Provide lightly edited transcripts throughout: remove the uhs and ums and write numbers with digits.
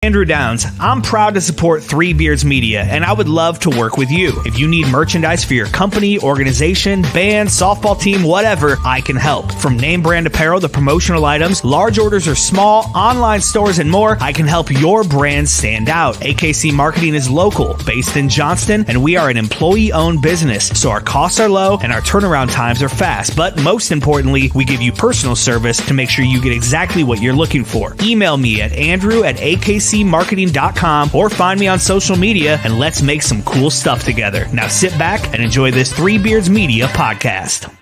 Andrew Downs. I'm proud to support Three Beards Media, and I would love to work with you. If you need merchandise for your company, organization, band, softball team, whatever, I can help. From name brand apparel to promotional items, large orders or small, online stores, and more, I can help your brand stand out. AKC Marketing is local, based in Johnston, and we are an employee-owned business, so our costs are low and our turnaround times are fast. But most importantly, we give you personal service to make sure you get exactly what you're looking for. Email me at andrew@akcmarketing.com or find me on social media, and let's make some cool stuff together. Now sit back and enjoy this Three Beards Media podcast.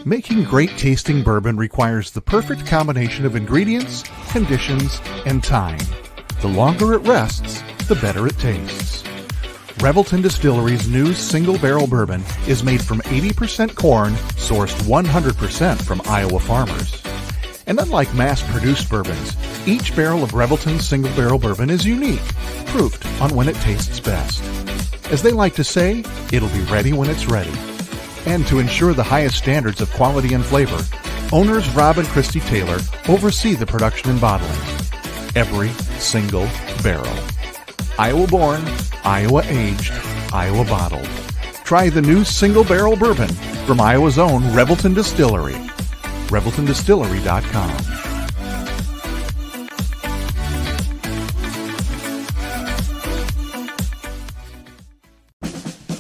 Making great tasting bourbon requires the perfect combination of ingredients, conditions, and time. The longer it rests, the better it tastes. Revelton Distillery's new single barrel bourbon is made from 80% corn, sourced 100% from Iowa farmers. And unlike mass-produced bourbons, each barrel of Revelton's single barrel bourbon is unique, proofed on when it tastes best. As they like to say, it'll be ready when it's ready. And to ensure the highest standards of quality and flavor, owners Rob and Christy Taylor oversee the production and bottling. Every single barrel. Iowa born, Iowa aged, Iowa bottled. Try the new single barrel bourbon from Iowa's own Revelton Distillery. ReveltonDistillery.com.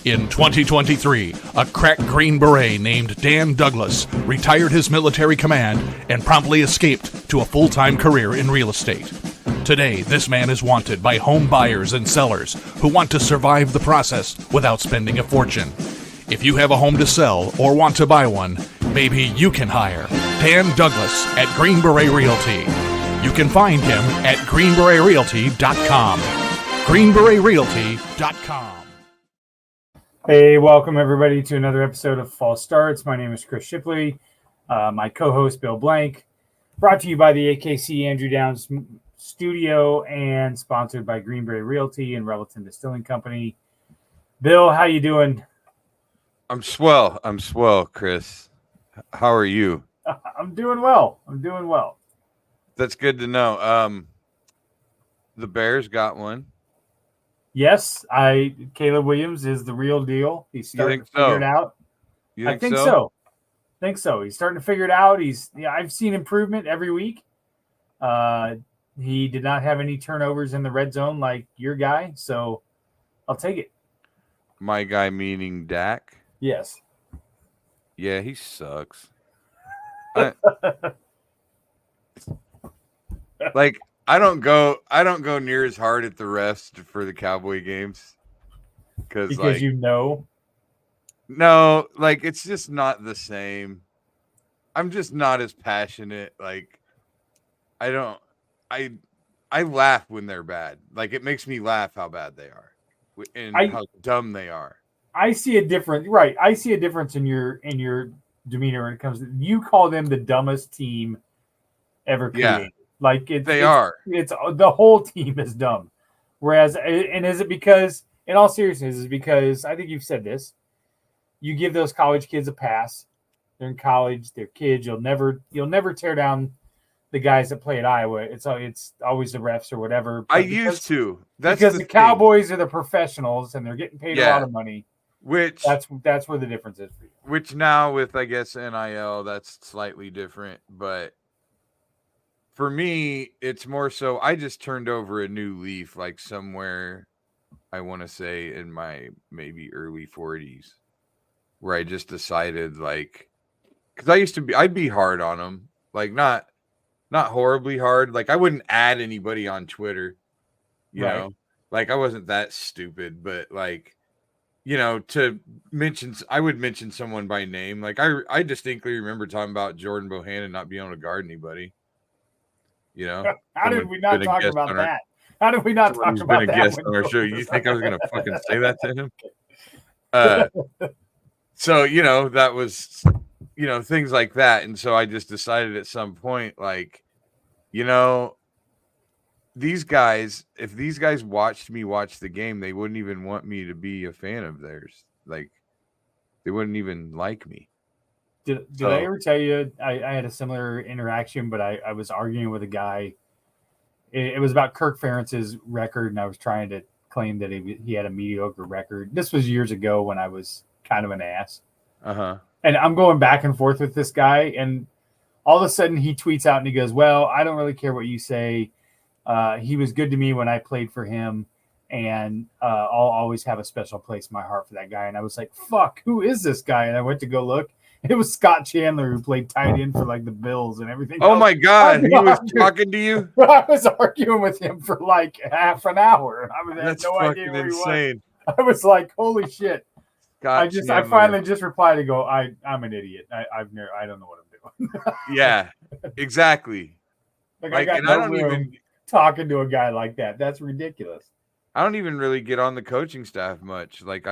In 2023, a crack Green Beret named Dan Douglas retired his military command and promptly escaped to a full-time career in real estate. Today, this man is wanted by home buyers and sellers who want to survive the process without spending a fortune. If you have a home to sell or want to buy one, maybe you can hire Dan Douglas at Green Beret Realty. You can find him at greenberetrealty.com. greenberetrealty.com. Hey, welcome everybody to another episode of False Starts. My name is Chris Shipley. My co-host Bill Blank. Brought to you by the AKC Andrew Downs Studio and sponsored by Green Beret Realty and Revelton Distilling Company. Bill, how you doing? I'm swell, Chris. How are you? I'm doing well. That's good to know. The Bears got one. Yes, Caleb Williams is the real deal. He's starting to figure it out. I think so. He's starting to figure it out. I've seen improvement every week. He did not have any turnovers in the red zone like your guy, so I'll take it. My guy meaning Dak? Yes. Yeah, he sucks. I don't go near as hard at the refs for the Cowboy games because No, it's just not the same. I'm just not as passionate. I laugh when they're bad. It makes me laugh how bad they are and how dumb they are. I see a difference. Right, I see a difference in your demeanor when it comes to you call them the dumbest team ever created. Yeah. They are. It's the whole team is dumb. Whereas, and is it because, in all seriousness, is because I think you've said this. You give those college kids a pass. They're in college. They're kids. You'll never tear down the guys that play at Iowa. It's always the refs or whatever. Used to. That's because the Cowboys are the professionals and they're getting paid a lot of money. Which that's where the difference is for you. Which now with I guess NIL that's slightly different, but. For me, it's more so I just turned over a new leaf, somewhere, I want to say in my maybe early 40s, where I just decided because I'd be hard on them, not horribly hard. I wouldn't add anybody on Twitter, you know, Like I wasn't that stupid, but like, I would mention someone by name. Like I distinctly remember talking about Jordan Bohannon not being able to guard anybody. How did we not talk about that? How did we not talk about that? Been a guest on our show. You think I was gonna fucking say that to him? So that was things like that, and so I just decided at some point, like, these guys, if these guys watched me watch the game, they wouldn't even want me to be a fan of theirs. Like, they wouldn't even like me. Did I ever tell you I had a similar interaction, but I was arguing with a guy. It was about Kirk Ferentz's record, and I was trying to claim that he had a mediocre record. This was years ago when I was kind of an ass. Uh-huh. And I'm going back and forth with this guy, and all of a sudden he tweets out and he goes, well, I don't really care what you say. He was good to me when I played for him, and I'll always have a special place in my heart for that guy. And I was like, fuck, who is this guy? And I went to go look. It was Scott Chandler, who played tight end for like the Bills and everything. Oh my God, he was talking to you? I was arguing with him for like half an hour. That's no idea where insane. He was. I was like, holy shit. Scott I finally just replied to go, I'm an idiot. I don't know what I'm doing. Yeah, exactly. Like I don't even talking to a guy like that. That's ridiculous. I don't even really get on the coaching staff much. Like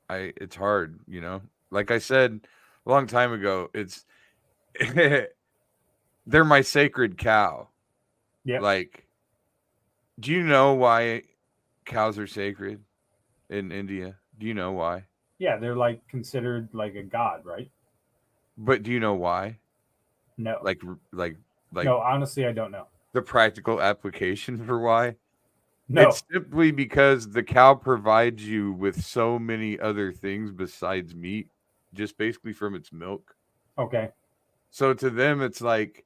it's hard, Like I said a long time ago, they're my sacred cow. Yeah. Like, do you know why cows are sacred in India? Do you know why? Yeah, they're like considered like a god, right? But do you know why? No. Like no, honestly, I don't know. The practical application for why? No. It's simply because the cow provides you with so many other things besides meat, just basically from its milk. Okay. So to them, it's like,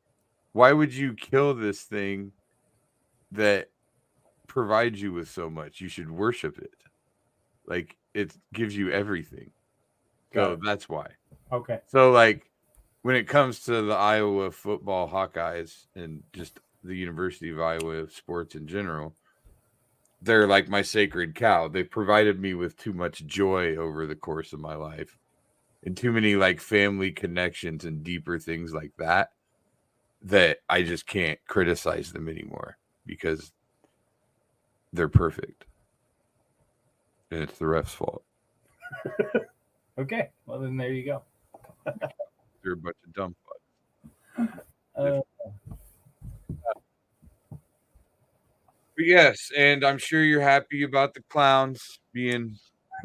why would you kill this thing that provides you with so much? You should worship it. Like, it gives you everything. So that's why. Okay. So, like, when it comes to the Iowa football Hawkeyes and just the University of Iowa sports in general, they're like my sacred cow. They provided me with too much joy over the course of my life and too many like family connections and deeper things like that I just can't criticize them anymore because they're perfect. And it's the ref's fault. Okay. Well, then there you go. They're a bunch of dumb fucks. But yes, and I'm sure you're happy about the clowns being.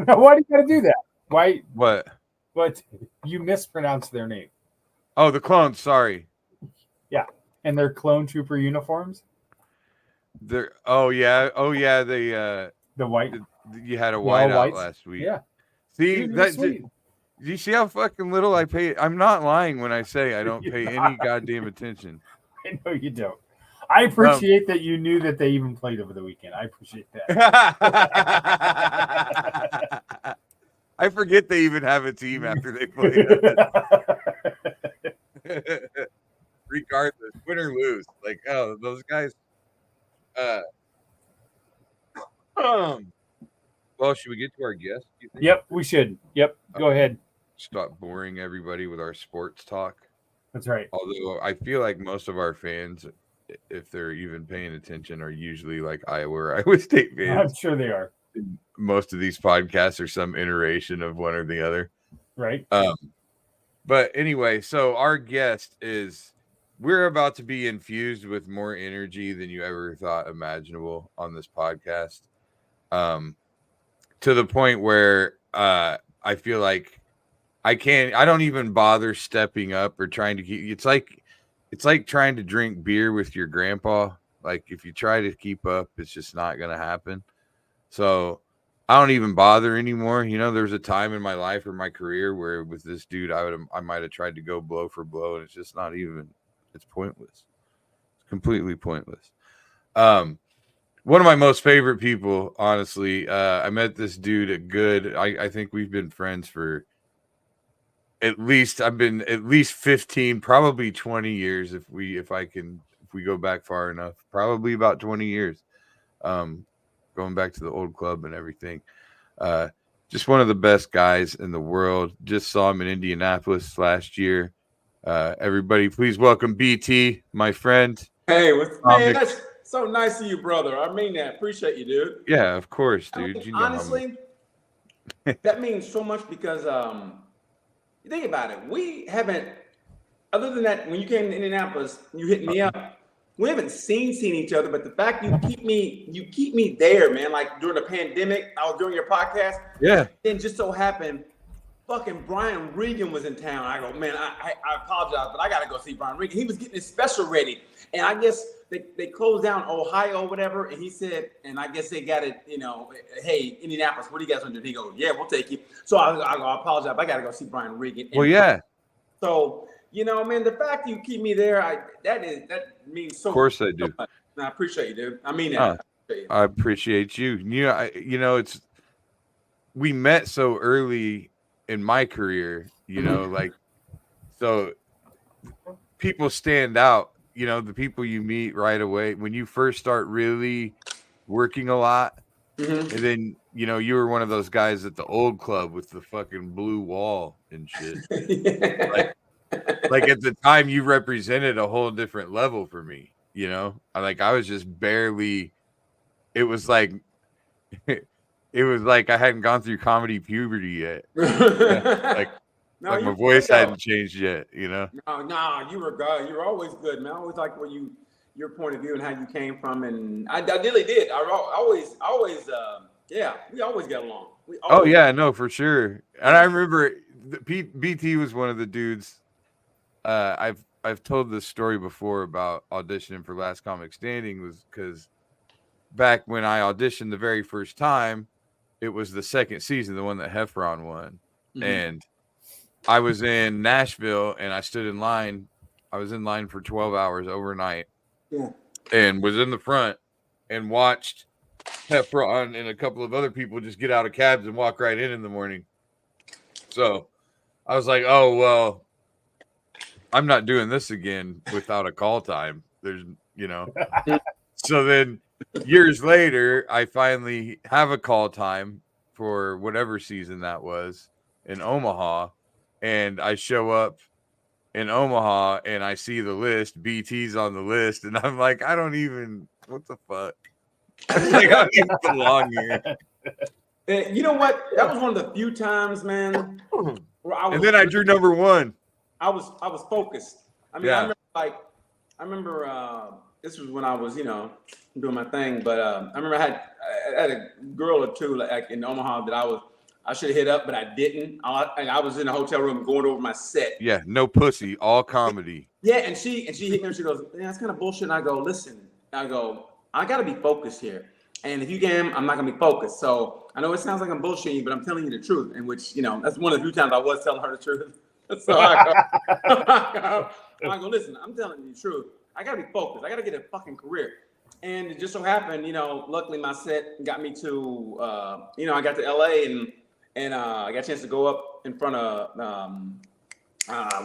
Why do you got to do that? Why? What? But you mispronounced their name. Oh, the clones. Sorry. Yeah, and their clone trooper uniforms. They're. Oh yeah. They. The white. You had a whiteout last week. Yeah. See that? Do you see how fucking little I pay? I'm not lying when I say I don't pay any goddamn attention. I know you don't. I appreciate that you knew that they even played over the weekend. I appreciate that. I forget they even have a team after they play. Regardless, win or lose, like those guys. Well, should we get to our guest? Yep, we should. Yep, go ahead. Stop boring everybody with our sports talk. That's right. Although I feel like most of our fans, if they're even paying attention, are usually like Iowa State fans. I'm sure they are. Most of these podcasts are some iteration of one or the other. Right. But anyway, so our guest we're about to be infused with more energy than you ever thought imaginable on this podcast. To the point where I feel like I don't even bother stepping up or trying to keep. It's like trying to drink beer with your grandpa. Like if you try to keep up, it's just not going to happen. So I don't even bother anymore. There's a time in my life or my career where with this dude, I might have tried to go blow for blow, and it's just not even. It's pointless. It's completely pointless. One of my most favorite people, honestly. I met this dude at Good. I think we've been friends for at least 15, probably 20 years if we go back far enough. Probably about 20 years. going back to the old club and everything. Just one of the best guys in the world. Just saw him in Indianapolis last year. Everybody, please welcome BT, my friend. Hey, man, that's so nice of you, brother. I mean that. Appreciate you, dude. Yeah, of course, dude. I mean, honestly, that means so much because you think about it. We haven't, other than that, when you came to Indianapolis, you hit me up. We haven't seen each other, but the fact you keep me there, man. Like during the pandemic, I was doing your podcast. Yeah. Then just so happened, fucking Brian Regan was in town. I go, man, I apologize, but I gotta go see Brian Regan. He was getting his special ready, and I guess they closed down Ohio or whatever. And he said, and I guess they got it, hey, Indianapolis, what do you guys want to do? He goes, yeah, we'll take you. So I apologize, but I gotta go see Brian Regan. Well, yeah. So. Man, the fact you keep me there, that means so much. Of course I do. So I appreciate you, dude. I mean that. I appreciate you. It's we met so early in my career, like so people stand out, the people you meet right away when you first start really working a lot. And then, you were one of those guys at the old club with the fucking blue wall and shit. Like at the time you represented a whole different level for me, I was just barely, it was like I hadn't gone through comedy puberty yet. My voice hadn't changed yet, No, you were good. You were always good, man. I always like your point of view and how you came from. And I really did. I always, we always got along. No, for sure. And I remember BT was one of the dudes. I've told this story before about auditioning for Last Comic Standing was because back when I auditioned the very first time, it was the second season, the one that Heffron won. And I was in Nashville and I stood in line. I was in line for 12 hours overnight and was in the front and watched Heffron and a couple of other people just get out of cabs and walk right in the morning. So I was like, oh, well, I'm not doing this again without a call time. There's, So then years later, I finally have a call time for whatever season that was in Omaha. And I show up in Omaha and I see the list, BT's on the list. And I'm like, what the fuck? I don't even belong here. You know what? That was one of the few times, man. And then I drew number one. I was focused. I mean, I remember this was when I was, doing my thing. But I remember I had a girl or two like in Omaha that I should have hit up, but I didn't. I was in a hotel room going over my set. Yeah, no pussy, all comedy. Yeah, and she hit me and she goes, "Man, that's kind of bullshit." And I go, "Listen," I got to be focused here. And if you can, I'm not gonna be focused. So I know it sounds like I'm bullshitting you, but I'm telling you the truth. In which, that's one of the few times I was telling her the truth. So I go, listen, I'm telling you the truth. I gotta be focused. I gotta get a fucking career. And it just so happened, luckily my set got me to, I got to LA and I got a chance to go up in front of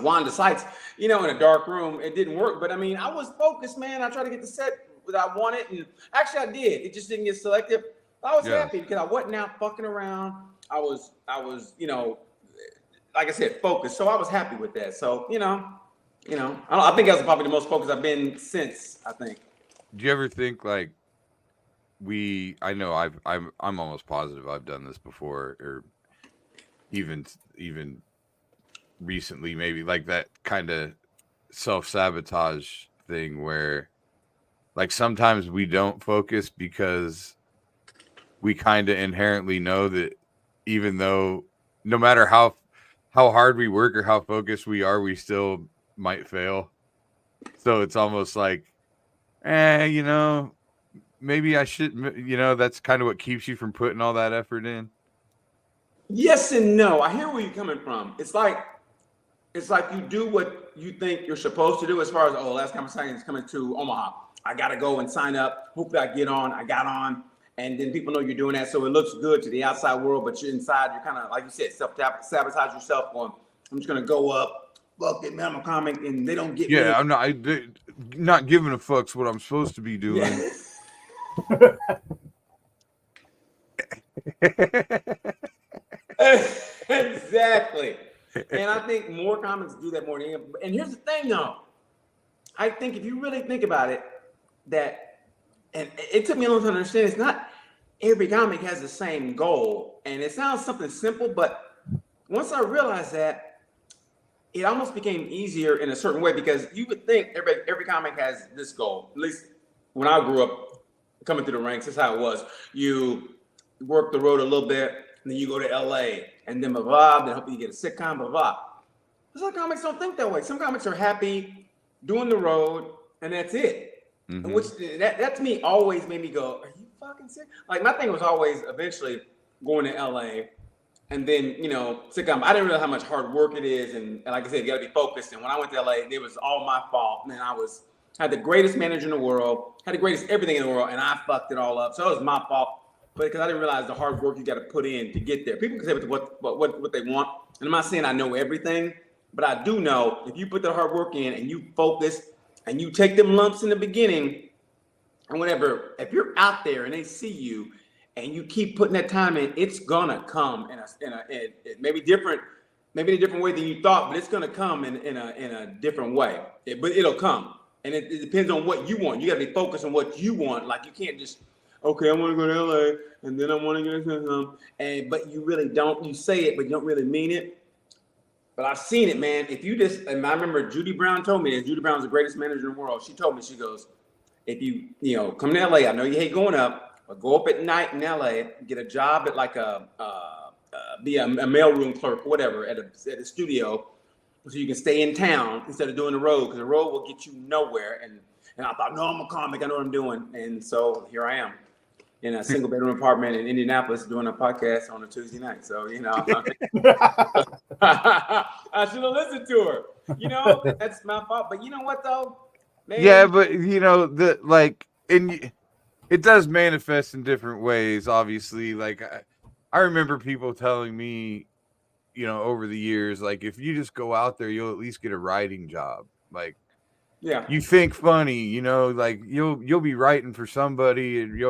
Wanda Sykes, in a dark room. It didn't work, but I mean, I was focused, man. I tried to get the set that I wanted, and actually I did. It just didn't get selected. I was happy because I wasn't out fucking around. I was, like I said, focused. So I was happy with that. So, I think that's probably the most focused I've been since, I think. Do you ever think like I'm almost positive I've done this before, or even recently, maybe like that kind of self-sabotage thing where like sometimes we don't focus because we kind of inherently know that even though no matter how hard we work or how focused we are, we still might fail. So it's almost like, maybe I should, that's kind of what keeps you from putting all that effort in. Yes and no. I hear where you're coming from. It's like you do what you think you're supposed to do as far as, Last Comic Standing is coming to Omaha. I got to go and sign up. Hopefully I get on. I got on. And then people know you're doing that. So it looks good to the outside world, but you're inside. You're kind of, like you said, self-sabotage yourself going, I'm just going to go up. Fuck it, man, I'm a comic, and they don't get me. Yeah, I'm not giving a fuck's what I'm supposed to be doing. Yeah. Exactly. And I think more comics do that more than any. And here's the thing, though. I think if you really think about it, and it took me a long time to understand, it's not every comic has the same goal. And it sounds something simple, but once I realized that, it almost became easier in a certain way, because you would think every comic has this goal. At least when I grew up coming through the ranks, that's how it was. You work the road a little bit, and then you go to LA, and then blah, blah, then hopefully you get a sitcom, blah, blah. But some comics don't think that way. Some comics are happy doing the road, and that's it. Mm-hmm. Which that to me always made me go, are you fucking sick? Like, my thing was always eventually going to LA, and then, sitcom. I didn't realize how much hard work it is, and like I said, you gotta be focused. And when I went to LA, it was all my fault. Man, I had the greatest manager in the world, had the greatest everything in the world, and I fucked it all up. So it was my fault, but because I didn't realize the hard work you got to put in to get there. People can say what they want, and I'm not saying I know everything, but I do know if you put the hard work in and you focus and you take them lumps in the beginning and whatever, if you're out there and they see you and you keep putting that time in, it's gonna come in a maybe in a different way than you thought, but it's gonna come in a different way. But it'll come. And it depends on what you want. You got to be focused on what you want. Like, you can't just, okay, I want to go to LA, and then I want to get some, but you really don't. You say it, but you don't really mean it. But I've seen it, man. If you just, and I remember Judy Brown told me this. Judy Brown's the greatest manager in the world. She told me, she goes, if you come to LA, I know you hate going up, but go up at night in LA, get a job at like be a mailroom clerk or whatever at a studio, so you can stay in town instead of doing the road, because the road will get you nowhere. And I thought, no, I'm a comic, I know what I'm doing. And so here I am in a single bedroom apartment in Indianapolis doing a podcast on a Tuesday night. So, I should have listened to her. That's my fault. But you know what, though? Man, yeah, but it does manifest in different ways, obviously. Like, I remember people telling me, over the years, like, if you just go out there, you'll at least get a writing job. Like, yeah, you think funny, like you'll be writing for somebody and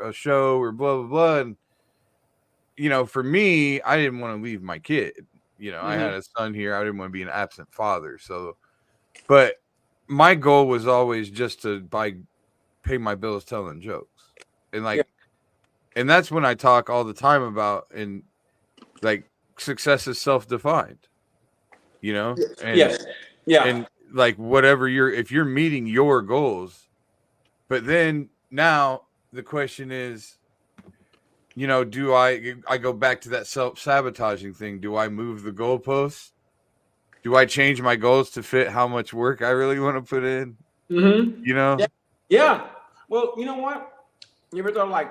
a show or blah blah blah. And for me, I didn't want to leave my kid. I had a son here. I didn't want to be an absent father. So, but my goal was always just to pay my bills telling jokes, and and that's when I talk all the time about, and like, success is self-defined, and, yes, yeah, and like, whatever if you're meeting your goals, but then now the question is, do I go back to that self-sabotaging thing? Do I move the goalposts? Do I change my goals to fit how much work I really want to put in? Mm-hmm. Yeah. Well, you know what? You ever thought, like,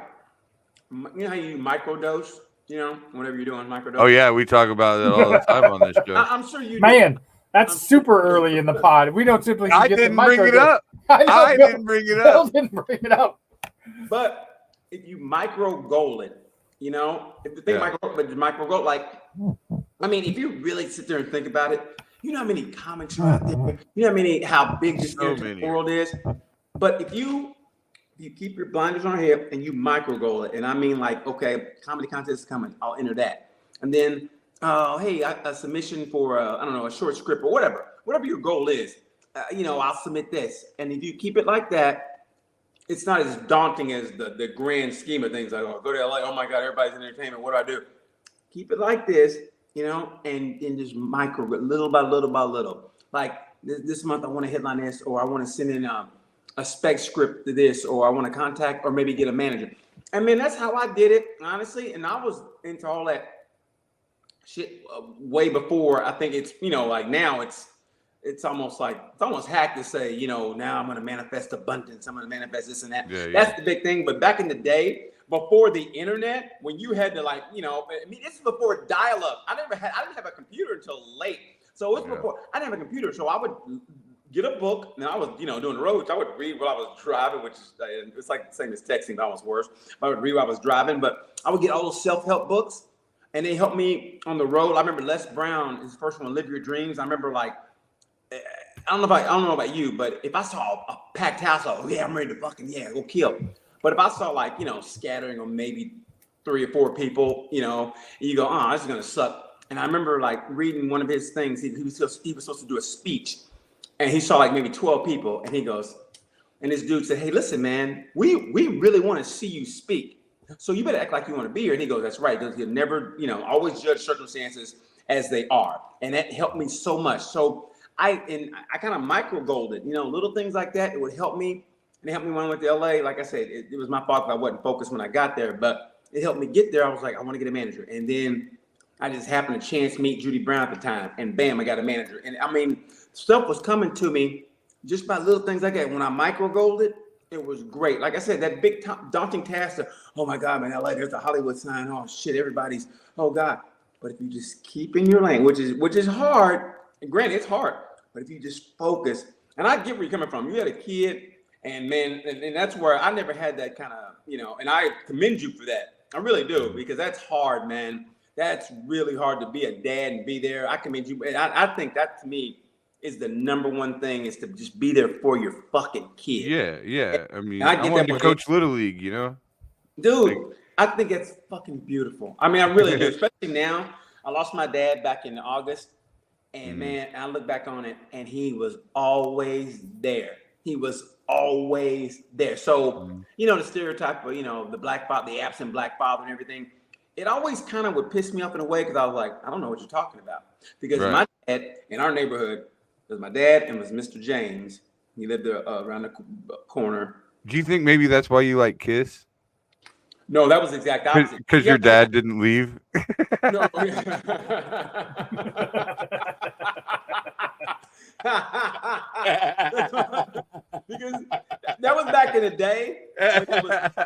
how you microdose? Whatever you're doing, microdose. Oh yeah, we talk about it all the time on this show. I'm sure you do. Man, that's super early in the pod. We don't typically. I didn't bring it up. I didn't bring it up. Didn't bring it up. But if you micro goal it, if the thing micro goal, like, I mean, if you really sit there and think about it, how many comics are out there? How big this world is. But if you keep your blinders on your head and you micro goal it, and I mean, like, okay, comedy contest is coming, I'll enter that. And then, hey, a submission for a short script or whatever your goal is, I'll submit this. And if you keep it like that, it's not as daunting as the grand scheme of things. Like, go to LA, oh my God, everybody's in entertainment, what do I do? Keep it like this, and just micro, little by little by little. Like, this month I want to headline this, or I want to send in a spec script to this, or I want to contact or maybe get a manager. I mean, that's how I did it, honestly. And I was into all that shit way before. I think it's, like, now it's almost hack to say, now I'm going to manifest abundance. I'm going to manifest this and that. Yeah, that's the big thing. But back in the day, before the internet, when you had to, like, this is before dial-up. I didn't have a computer until late. So it was before I didn't have a computer. So I would get a book, and I was, doing the roads. I would read while I was driving, which is, it's like the same as texting, but almost worse. I would read while I was driving, but I would get all those self-help books, and they helped me on the road. I remember Les Brown, his first one, Live Your Dreams. I remember, like, I don't know about you, but if I saw a packed house, I'm ready to fucking, go kill. But if I saw, like, scattering or maybe 3 or 4 people, you know, and you go, oh, this is gonna suck. And I remember like reading one of his things. He was supposed to do a speech, and he saw like maybe 12 people, and he goes, and this dude said, hey, listen, man, we really want to see you speak. So you better act like you want to be here. And he goes, that's right. You'll never, you know, always judge circumstances as they are. And that helped me so much. So I kind of micro goaled it, you know, little things like that. It would help me. And it helped me when I went to LA. Like I said, it was my fault that I wasn't focused when I got there, but it helped me get there. I was like, I want to get a manager. And then I just happened to chance meet Judy Brown at the time. And bam, I got a manager. And I mean, stuff was coming to me just by little things like that. When I micro goaled it, it was great. Like I said, that big daunting task of, oh my God, man, LA, there's a Hollywood sign. Oh shit, everybody's, oh God. But if you just keep in your lane, which is hard, and granted, it's hard, but if you just focus, and I get where you're coming from. You had a kid, and man, and that's where I never had that kind of, you know, and I commend you for that. I really do, because that's hard, man. That's really hard to be a dad and be there. I commend you. And I think that to me is the number one thing, is to just be there for your fucking kid. Yeah. I mean, I I wanted to coach Little League, you know? Dude, I think it's fucking beautiful. I mean, I really do, especially now. I lost my dad back in August, and man, I look back on it, and he was always there. He was always there. So, you know, the stereotype of, you know, the black father, the absent black father and everything, it always kind of would piss me off in a way, because I was like, I don't know what you're talking about. Because my dad in our neighborhood was my dad and was Mr. James. He lived around the corner. Do you think maybe that's why you like Kiss? No, that was the exact opposite. Because your dad didn't leave? No. Because that was back in the day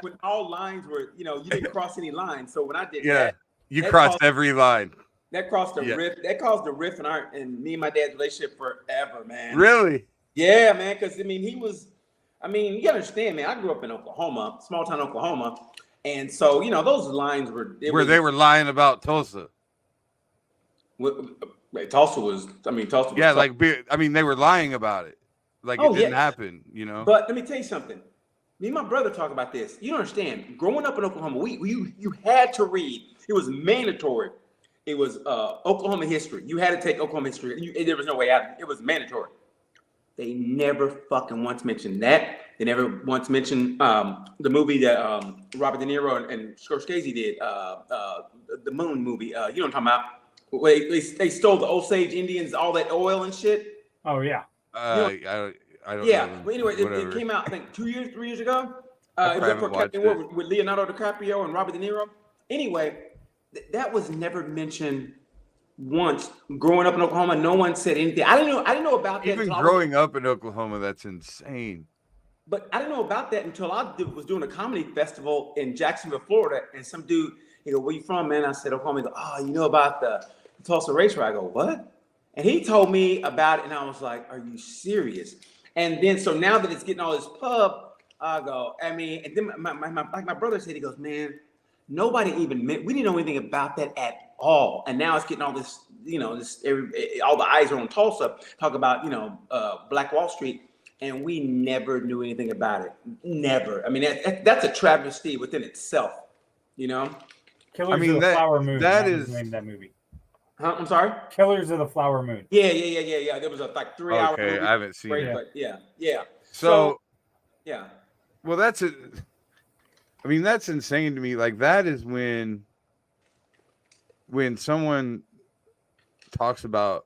when all lines were, you know, you didn't cross any lines. So when I did that, you crossed every line. That crossed the rift. That caused the rift in and me and my dad's relationship forever, man. Really? Yeah, man. Because I mean, you gotta understand, man. I grew up in Oklahoma, small town Oklahoma, and so you know those lines were they were lying about Tulsa. Tulsa was. Yeah, like they were lying about it. Like it didn't happen, you know. But let me tell you something. Me and my brother talk about this. You don't understand. Growing up in Oklahoma, you had to read. It was mandatory. It was Oklahoma history. You had to take Oklahoma history. There was no way out. It was mandatory. They never fucking once mentioned that. They never once mentioned the movie that Robert De Niro and Scorsese did, the Moon movie. You know what I'm talking about? Where they stole the Osage Indians, all that oil and shit. Oh yeah. I don't know. Yeah. But anyway, it came out I think 3 years ago. It was for Captain War with Leonardo DiCaprio and Robert De Niro. Anyway, that was never mentioned once. Growing up in Oklahoma, no one said anything. I didn't know about that. Even growing up in Oklahoma, that's insane. But I didn't know about that until I was doing a comedy festival in Jacksonville, Florida, and some dude, he go, "Where you from, man?" I said, "Oklahoma." He go, "Oh, you know about the Tulsa race ride?" I go, "What?" And he told me about it, and I was like, "Are you serious?" And then, so now that it's getting all this pub, I go, and then my brother said, he goes, "Man, nobody even we didn't know anything about that at all." And now it's getting all this, you know, all the eyes are on Tulsa, talk about, you know, Black Wall Street, and we never knew anything about it. Never. I mean, that's a travesty within itself, you know? Killers of the Flower Moon. That is the name of that movie. Huh? I'm sorry? Killers of the Flower Moon. Yeah. There was a like 3-hour movie. Okay, I haven't seen it. But yeah. So yeah. Well, that's insane to me. Like, that is when someone talks about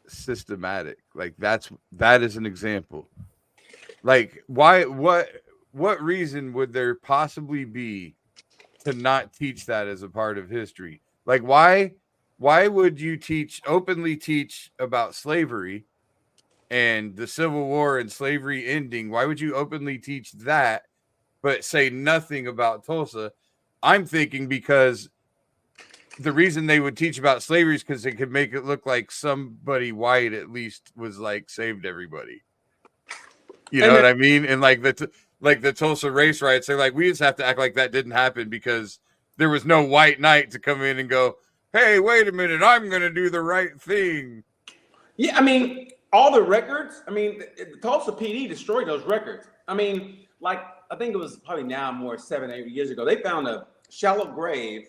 systematic, like that is an example. Like, what reason would there possibly be to not teach that as a part of history? Like, why would you openly teach about slavery and the Civil War and slavery ending? Why would you openly teach that but say nothing about Tulsa? I'm thinking because the reason they would teach about slavery is because they could make it look like somebody white at least was like saved everybody. You know what I mean? And like the Tulsa race riots, they're like, we just have to act like that didn't happen because there was no white knight to come in and go, "Hey, wait a minute, I'm going to do the right thing." Yeah, I mean, all the records, I mean, the Tulsa PD destroyed those records. I mean, like, I think it was probably now more 7-8 years ago, they found a shallow grave,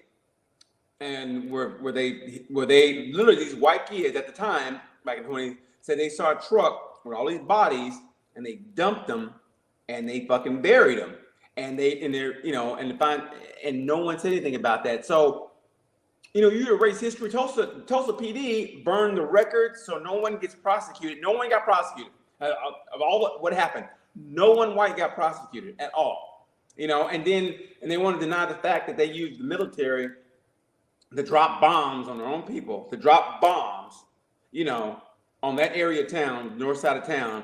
and where they literally, these white kids at the time back in 20 said they saw a truck with all these bodies and they dumped them and they fucking buried them, and they're and no one said anything about that. So you erase history. Tulsa PD burned the records, so no one gets prosecuted. No one got prosecuted of all what happened. No one white got prosecuted at all. And they want to deny the fact that they used the military to drop bombs on their own people, to drop bombs, on that area of town, north side of town,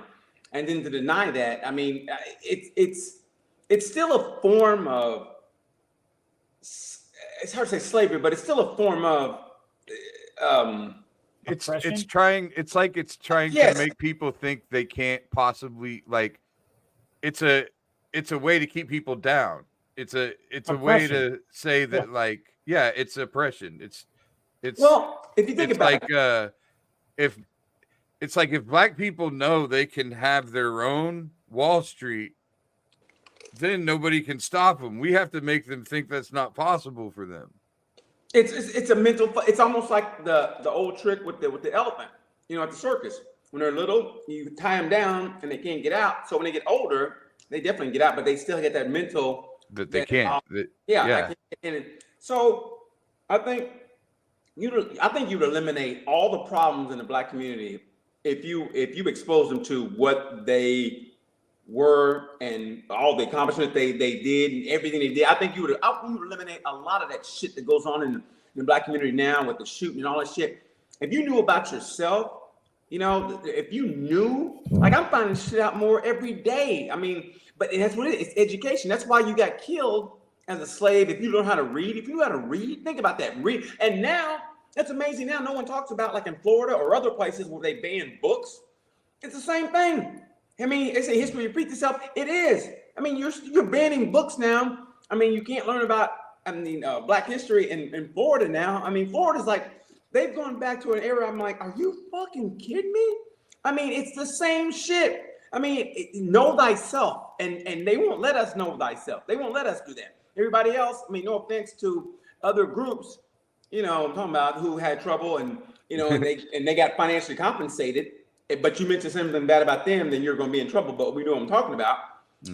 and then to deny that. I mean, it's still a form of, it's hard to say slavery, but it's still a form of it's trying Yes. to make people think they can't possibly, like, it's a way to keep people down. It's a way to say that, like, yeah, it's oppression. It's well, if you think it's about like it. if black people know they can have their own Wall Street, then nobody can stop them. We have to make them think that's not possible for them. It's a mental. It's almost like the old trick with the elephant. At the circus, when they're little, you tie them down and they can't get out. So when they get older, they definitely get out, but they still get that mental That they can't. Yeah. So I think you'd eliminate all the problems in the black community if you expose them to what they were and all the accomplishments they did and everything they did. I think you would eliminate a lot of that shit that goes on in the black community now with the shooting and all that shit. If you knew about yourself, if you knew, like, I'm finding shit out more every day. I mean, but that's what it is. It's education. That's why you got killed as a slave. If you learn how to read, think about that. Read. And now, that's amazing. Now no one talks about, like, in Florida or other places where they ban books. It's the same thing. I mean, they say history repeats itself. It is. I mean, you're banning books now. I mean, you can't learn about black history in Florida now. I mean, Florida's like, they've gone back to an era. I'm like, are you fucking kidding me? I mean, it's the same shit. I mean, know thyself, and they won't let us know thyself. They won't let us do that. Everybody else, I mean, no offense to other groups, I'm talking about, who had trouble and and they got financially compensated. But you mention something bad about them, then you're going to be in trouble. But we know what I'm talking about,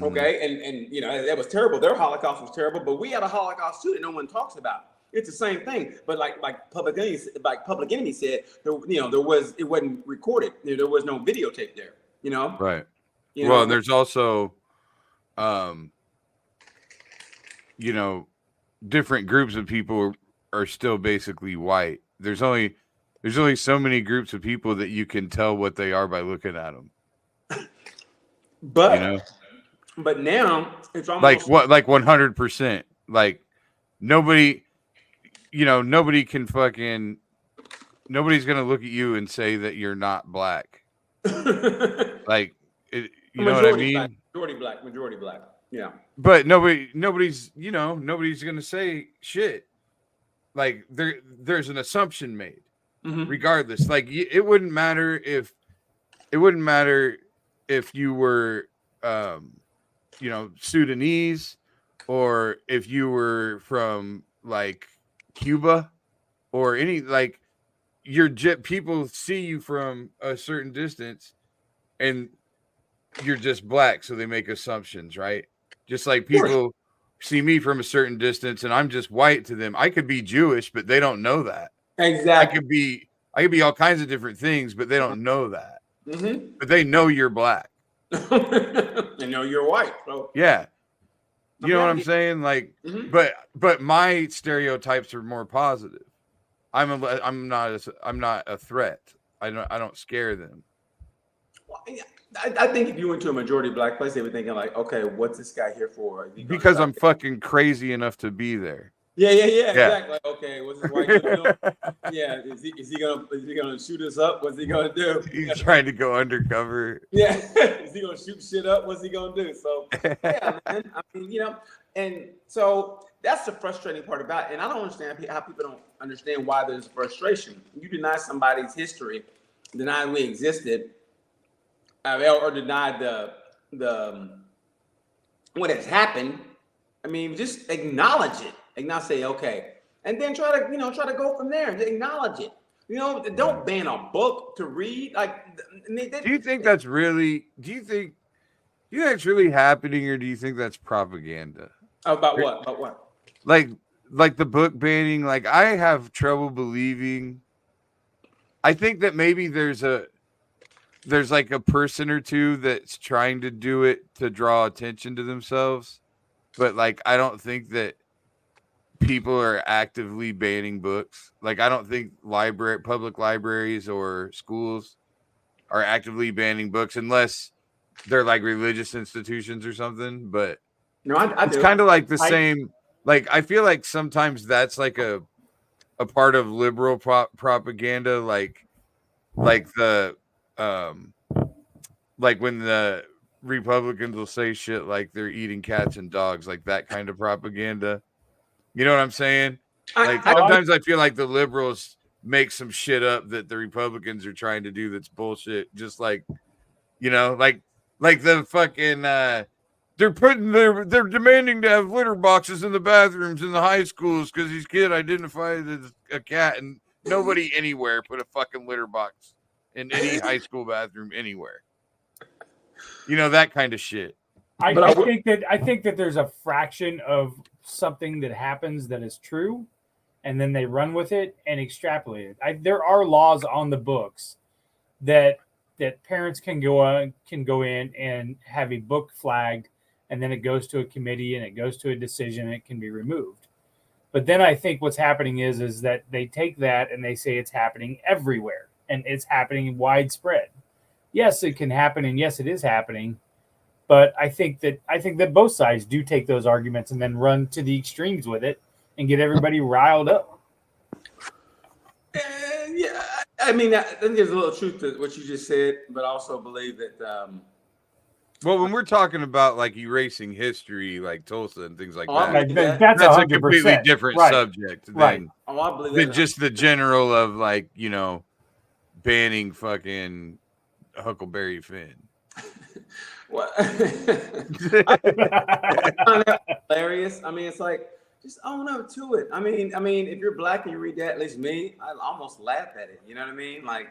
okay? And that was terrible. Their Holocaust was terrible, but we had a Holocaust too that no one talks about. It's the same thing. But like Public Enemy said, it wasn't recorded. There was no videotape there. Right. Well, there's also, different groups of people are still basically white. There's only so many groups of people that you can tell what they are by looking at them. But now it's almost like 100%. Like nobody can fucking, nobody's gonna look at you and say that you're not black. Like, you know what I mean? Majority black. Yeah. But nobody's gonna say shit. Like there's an assumption made. Mm-hmm. Regardless, like, it wouldn't matter if you were Sudanese, or if you were from, like, Cuba, or any, like, people see you from a certain distance and you're just black, so they make assumptions, right? Just like people see me from a certain distance and I'm just white to them. I could be Jewish, but they don't know that. Exactly. I could be all kinds of different things, but they don't know that. Mm-hmm. But they know you're black. They know you're white. So. Yeah. You know what I'm saying? Like, but my stereotypes are more positive. I'm not a threat. I don't scare them. Well, I think if you went to a majority black place, they were thinking, like, okay, what's this guy here for? Because I'm fucking crazy enough to be there. Yeah, exactly. Okay, what's this white dude doing? Yeah, is he gonna shoot us up? What's he gonna do? He's trying to go undercover. Yeah, is he gonna shoot shit up? What's he gonna do? So yeah, man. I mean, and so that's the frustrating part about it. And I don't understand how people don't understand why there's frustration. You deny somebody's history, deny we existed, or deny the what has happened. I mean, just acknowledge it. and now say okay, and then try to go from there and acknowledge it. Don't ban a book to read. Like, do you think that's really? Do you think that's really happening, or do you think that's propaganda? About what? About what? Like the book banning. Like, I have trouble believing. I think that maybe there's like a person or two that's trying to do it to draw attention to themselves, but like I don't think that people are actively banning books. Like, I don't think public libraries or schools are actively banning books unless they're like religious institutions or something. But no, it's kind of like the same. Like, I feel like sometimes that's like a part of liberal propaganda, like the like when the Republicans will say shit like they're eating cats and dogs, like that kind of propaganda. You know what I'm saying? Like, sometimes I feel like the liberals make some shit up that the Republicans are trying to do that's bullshit. Just like, like the fucking they're demanding to have litter boxes in the bathrooms in the high schools because these kids identified as a cat, and nobody anywhere put a fucking litter box in any high school bathroom anywhere. That kind of shit. I think that there's a fraction of something that happens that is true, and then they run with it and extrapolate it. There are laws on the books that parents can go in and have a book flagged, and then it goes to a committee and it goes to a decision and it can be removed. But then I think what's happening is that they take that and they say it's happening everywhere and it's happening widespread. Yes, it can happen, and yes, it is happening. But I think that both sides do take those arguments and then run to the extremes with it and get everybody riled up. Yeah, I mean, I think there's a little truth to what you just said, but I also believe that. Well, when we're talking about like erasing history, like Tulsa and things like that, that's a completely different subject than just the general of like, banning fucking Huckleberry Finn. What? Hilarious. I mean, it's like, just own up to it. I mean, if you're black and you read that, at least me, I almost laugh at it. You know what I mean? Like,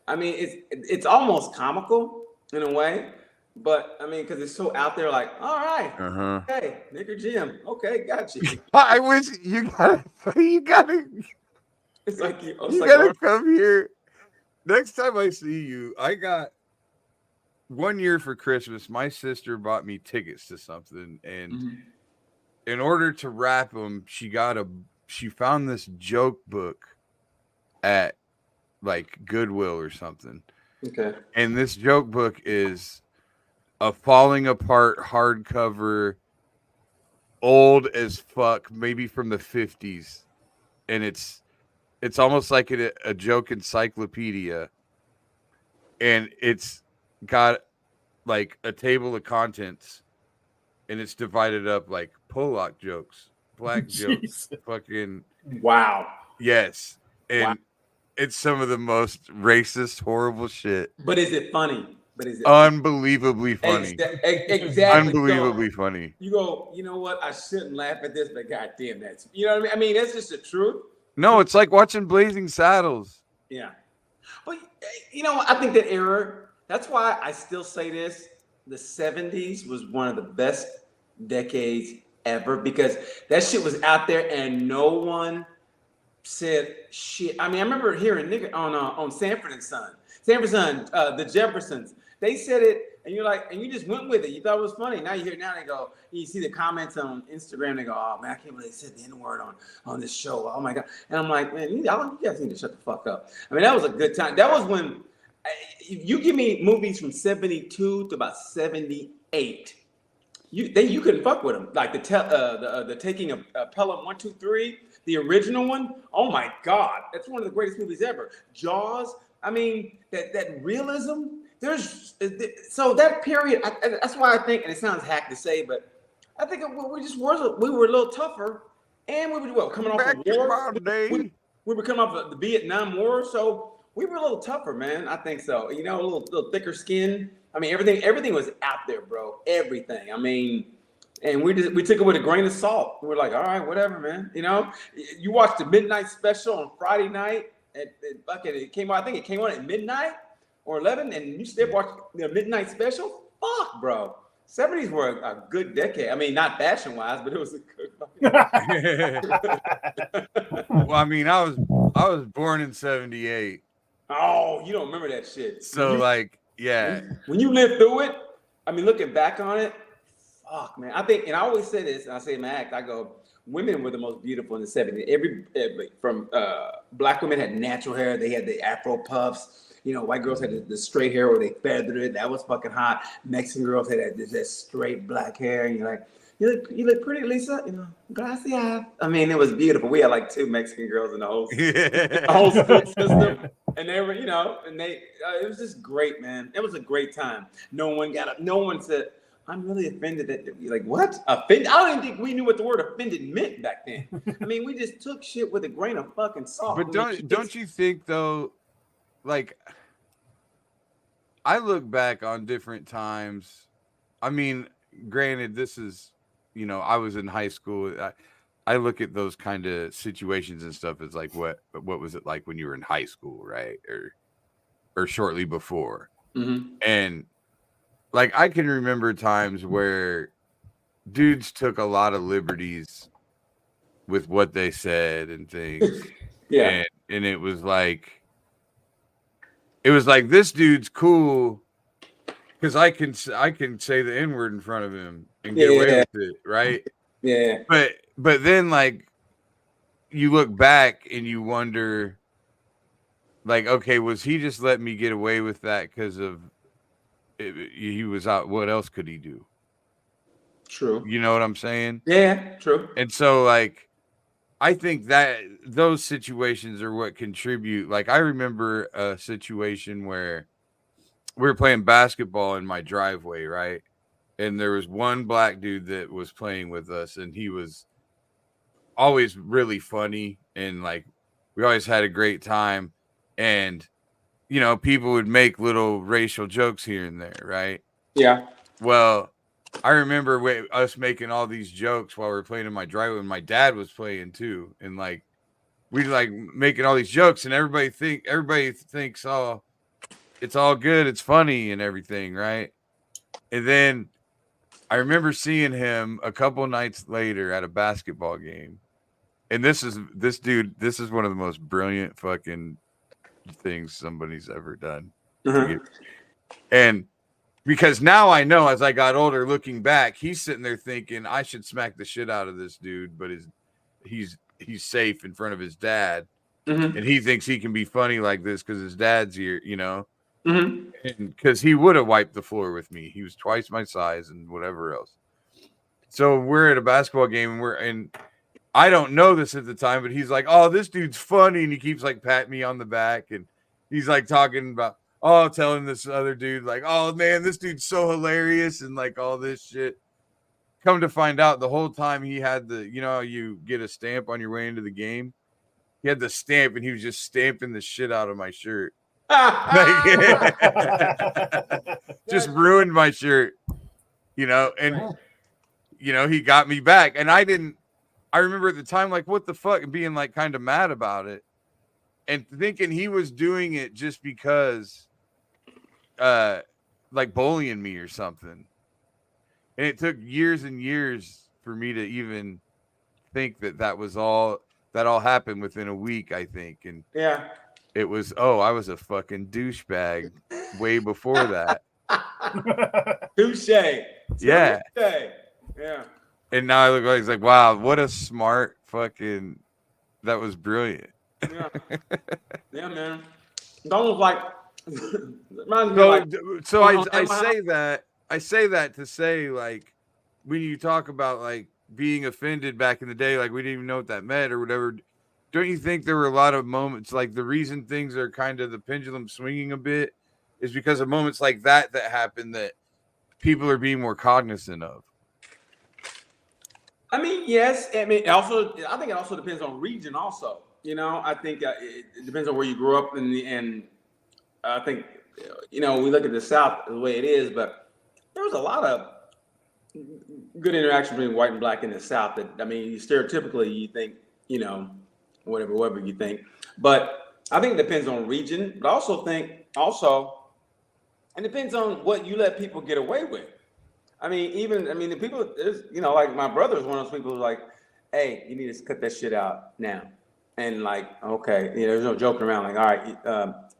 it's almost comical in a way, but I mean, because it's so out there. Like, all right, okay, Nick or Jim, okay, got you. I wish you gotta. It's like you gotta come here. Next time I see you, I got 1 year for Christmas. My sister bought me tickets to something, and in order to wrap them, she found this joke book at like Goodwill or something. Okay. And this joke book is a falling apart hardcover, old as fuck, maybe from the 50s, and it's almost like a joke encyclopedia, and it's got like a table of contents, and it's divided up like Pollock jokes, black jokes, fucking wow. Yes. And it's some of the most racist, horrible shit. But is it funny? Unbelievably funny. Exactly. Unbelievably funny. You go, you know what? I shouldn't laugh at this, but goddamn, that's, you know what I mean? I mean, that's just the truth. No, it's like watching Blazing Saddles. Yeah. But I think that era, that's why I still say this. The 70s was one of the best decades ever, because that shit was out there and no one said shit. I mean, I remember hearing nigga on Sanford and Son, the Jeffersons. They said it, and you're like, and you just went with it. You thought it was funny. Now you hear it now, they go, you see the comments on Instagram, they go, oh man, I can't believe they said the N-word on this show. Oh my God. And I'm like, man, you guys need to shut the fuck up. I mean, that was a good time. That was when you give me movies from 72 to about 78. You couldn't fuck with them. Like the Taking of Pelham 1, 2, 3, the original one. Oh my God, that's one of the greatest movies ever. Jaws. I mean, that realism. So that period. That's why I think, and it sounds hack to say, but I think we were a little tougher, and we were coming off of war. We were coming off of the Vietnam War, so we were a little tougher, man. I think so. A little thicker skin. I mean, everything was out there, bro. Everything. I mean, And we took it with a grain of salt. We're like, all right, whatever, man. You know, you watched the midnight special on Friday night. It came out. I think it came on at midnight or 11, and you still watch the midnight special. Fuck, bro. 70s were a good decade. I mean, not fashion wise, but it was a good. Well, I mean, I was born in 78. Oh, you don't remember that shit. So like, yeah. When you lived through it, I mean, looking back on it, fuck, man. I think, and I always say this, and I say in my act, I go, women were the most beautiful in the 70s. From black women had natural hair, they had the Afro puffs. You know, white girls had the straight hair or they feathered it. That was fucking hot. Mexican girls had that straight black hair, and you're like, you look pretty, Lisa. You know, gracias. I mean, it was beautiful. We had like 2 Mexican girls in the whole school system, and they were, you know, and it was just great, man. It was a great time. No one said, I'm really offended that you're like, what? Offended? I don't even think we knew what the word offended meant back then. I mean, we just took shit with a grain of fucking salt. But don't you think though, like, I look back on different times. I mean, granted, this is, you know, I was in high school. I look at those kind of situations and stuff as like, what was it like when you were in high school, right? Or shortly before. Mm-hmm. And like, I can remember times where dudes took a lot of liberties with what they said and things. Yeah. And it was like this dude's cool because I can say the N-word in front of him and get away with it, right? Yeah. But then like you look back and you wonder, like, okay, was he just letting me get away with that because of he was out? What else could he do? True. You know what I'm saying? Yeah, true. And so like, I think that those situations are what contribute. Like, I remember a situation where we were playing basketball in my driveway, right? And there was one black dude that was playing with us, and he was always really funny, and like we always had a great time. And you know, people would make little racial jokes here and there, right? Yeah. Well, I remember us making all these jokes while we were playing in my driveway, and my dad was playing too, and like we like making all these jokes, and everybody thinks, oh, it's all good, it's funny and everything, right? And then I remember seeing him a couple nights later at a basketball game, and this is one of the most brilliant fucking things somebody's ever done. Uh-huh. And because now I know, as I got older, looking back, he's sitting there thinking I should smack the shit out of this dude, but he's safe in front of his dad, Mm-hmm. and he thinks he can be funny like this because his dad's here, you know. Mm-hmm. And because he would have wiped the floor with me. He was twice my size and whatever else. So we're at a basketball game, and I don't know this at the time, but he's like, oh, this dude's funny. And he keeps like patting me on the back, and he's like talking about, telling this other dude like, oh man, this dude's so hilarious, and like all this shit. Come to find out, the whole time he had you get a stamp on your way into the game. He had the stamp, and he was just stamping the shit out of my shirt. Just ruined my shirt, you know. And you know, he got me back, and I remember at the time, like, what the fuck, and being like kind of mad about it, and thinking he was doing it just because like bullying me or something. And it took years and years for me to even think that all happened within a week, I think. And Yeah. it was, I was a fucking douchebag way before that. Touche. Yeah. Touche. Yeah. And now I look like, it's like, wow, what a smart fucking, that was brilliant. Yeah. Yeah, man. It's almost like, reminds me like, So I say that to say, like, when you talk about like being offended back in the day, like we didn't even know what that meant or whatever. Don't you think there were a lot of moments, like the reason things are kind of the pendulum swinging a bit is because of moments like that happen that people are being more cognizant of? I mean, yes. I mean, I think it also depends on region also. You know, I think it depends on where you grew up and I think, you know, we look at the South the way it is, but there was a lot of good interaction between white and black in the South. That I mean, stereotypically, you think, whatever you think. But I think it depends on region. But I also think it depends on what you let people get away with. The people, like my brother is one of those people who's like, hey, you need to cut that shit out now. And like, okay, there's no joking around. Like, all right,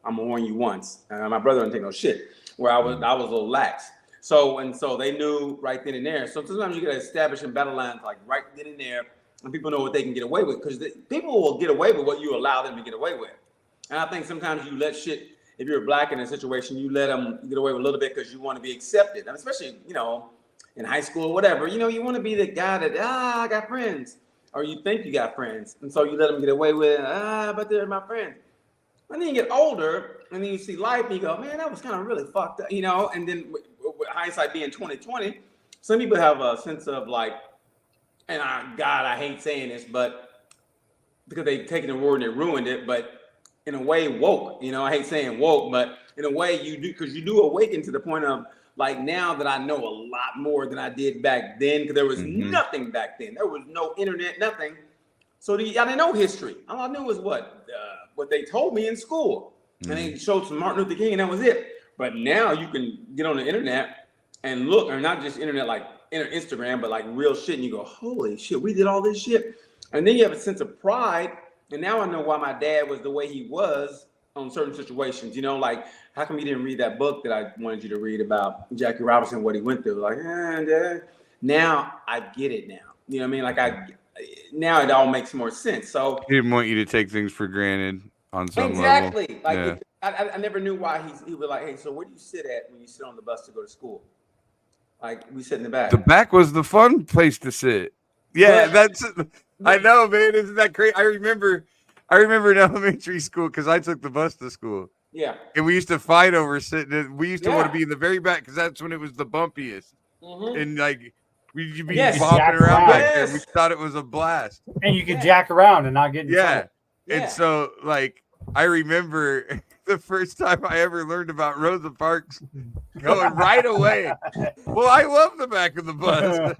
I'm gonna warn you once. My brother didn't take no shit. Where I was a little lax. So they knew right then and there. So sometimes you gotta establish in battle lines like right then and there, and people know what they can get away with, because people will get away with what you allow them to get away with. And I think sometimes you let shit. If you're black in a situation, you let them get away with a little bit because you want to be accepted. And especially, in high school or whatever, you want to be the guy that, I got friends. Or you think you got friends. And so you let them get away with, but they're my friends. And then you get older and then you see life and you go, man, that was kind of really fucked up, And then with hindsight being 2020, some people have a sense of like, and I hate saying this, but because they've taken the word and they ruined it, but in a way woke, I hate saying woke, but in a way you do, because you do awaken to the point of like, now that I know a lot more than I did back then, because there was nothing back then. There was no internet, nothing. So I didn't know history. All I knew was what they told me in school. And they showed some Martin Luther King and that was it. But now you can get on the internet and look, or not just internet like Instagram, but like real shit. And you go, holy shit, we did all this shit. And then you have a sense of pride. And now I know why my dad was the way he was on certain situations. Like, how come you didn't read that book that I wanted you to read about Jackie Robinson, what he went through? Like, Dad. Now I get it now. You know what I mean? Like, now it all makes more sense. So he didn't want you to take things for granted on some level. Exactly. Like, I never knew why he was like, hey, so where do you sit at when you sit on the bus to go to school? Like, we sit in the back. The back was the fun place to sit. Yeah, I know, man. Isn't that crazy? I remember in elementary school, because I took the bus to school. Yeah. And we used to fight over sitting. We used to want to be in the very back because that's when it was the bumpiest. And like, we'd be bopping around back there. We thought it was a blast. And you could jack around and not get in trouble. And so, like, I remember the first time I ever learned about Rosa Parks going right away. Well, I love the back of the bus.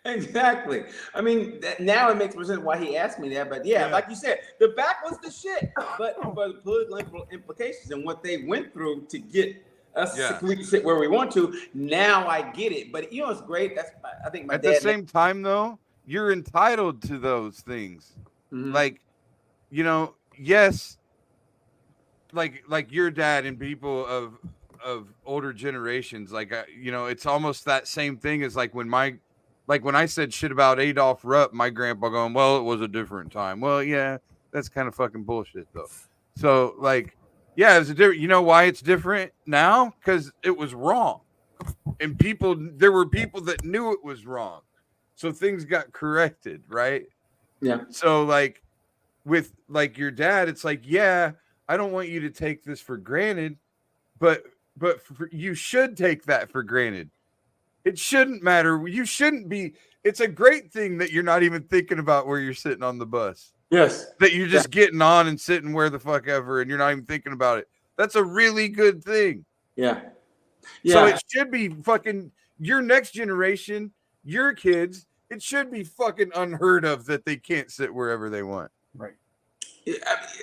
Exactly. I mean, now it makes more sense why he asked me that. But yeah, like you said, the back was the shit. But for the political implications and what they went through to get us we can sit where we want to, now I get it. But it's great. I think my at dad. At the same time, though, you're entitled to those things. Like, yes, like your dad and people of older generations, like, it's almost that same thing as like when I said shit about Adolph Rupp, my grandpa going, well, it was a different time. Well, yeah, that's kind of fucking bullshit, though. So, like, yeah, it's a different. You know why it's different now? Because it was wrong, and there were people that knew it was wrong, so things got corrected, right? Yeah. So, like, with like your dad, it's like, yeah, I don't want you to take this for granted, but you should take that for granted. It shouldn't matter. You shouldn't be. It's a great thing that you're not even thinking about where you're sitting on the bus. Yes. That you're just getting on and sitting where the fuck ever, and you're not even thinking about it. That's a really good thing. Yeah. So it should be fucking your next generation, your kids. It should be fucking unheard of that they can't sit wherever they want. Right.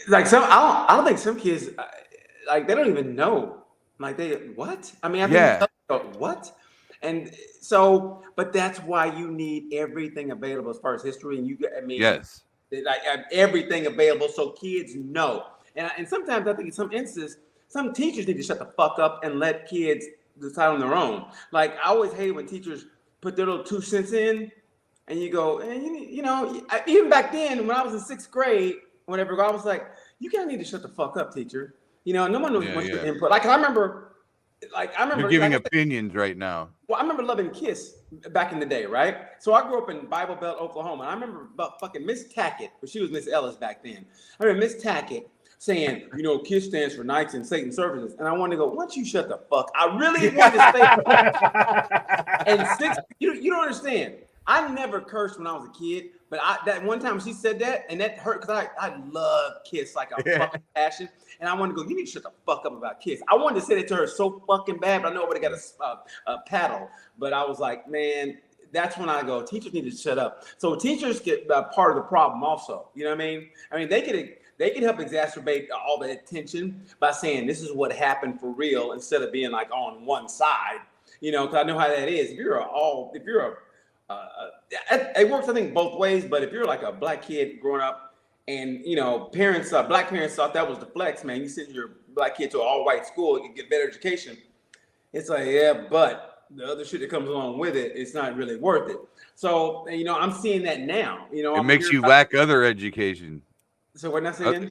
Like I don't think some kids, like, they don't even know. Like, what? I mean, I think what? And so, but that's why you need everything available as far as history. And yes, like everything available so kids know. And sometimes I think in some instances, some teachers need to shut the fuck up and let kids decide on their own. Like, I always hate when teachers put their little 2 cents in, and you go, and even back then when I was in 6th grade, whenever I was like, you kind of need to shut the fuck up, teacher. No one knows much your input. I remember you're giving opinions right now. Well, I remember loving KISS back in the day, right? So I grew up in Bible Belt, Oklahoma. And I remember about fucking Miss Tackett, but she was Miss Ellis back then. I remember Miss Tackett saying, KISS stands for Knights and Satan Services. And I wanted to go, why don't you shut the fuck? I really wanted to say that. And you don't understand. I never cursed when I was a kid, But that one time she said that, and that hurt because I love Kiss like a fucking passion. And I wanted to go, you need to shut the fuck up about Kiss. I wanted to say that to her so fucking bad, but I know everybody got a paddle. But I was like, man, that's when I go, teachers need to shut up. So teachers get part of the problem also. You know what I mean? I mean, they could help exacerbate all the attention by saying this is what happened for real instead of being like on one side. You know, because I know how that is. If you're it works, I think, both ways. But if you're like a black kid growing up, and you know, black parents thought that was the flex, man. You send your black kid to an all-white school, you get better education. It's like, yeah, but the other shit that comes along with it, it's not really worth it. So, you know, I'm seeing that now. You know, it makes you lack other education. So what am I saying?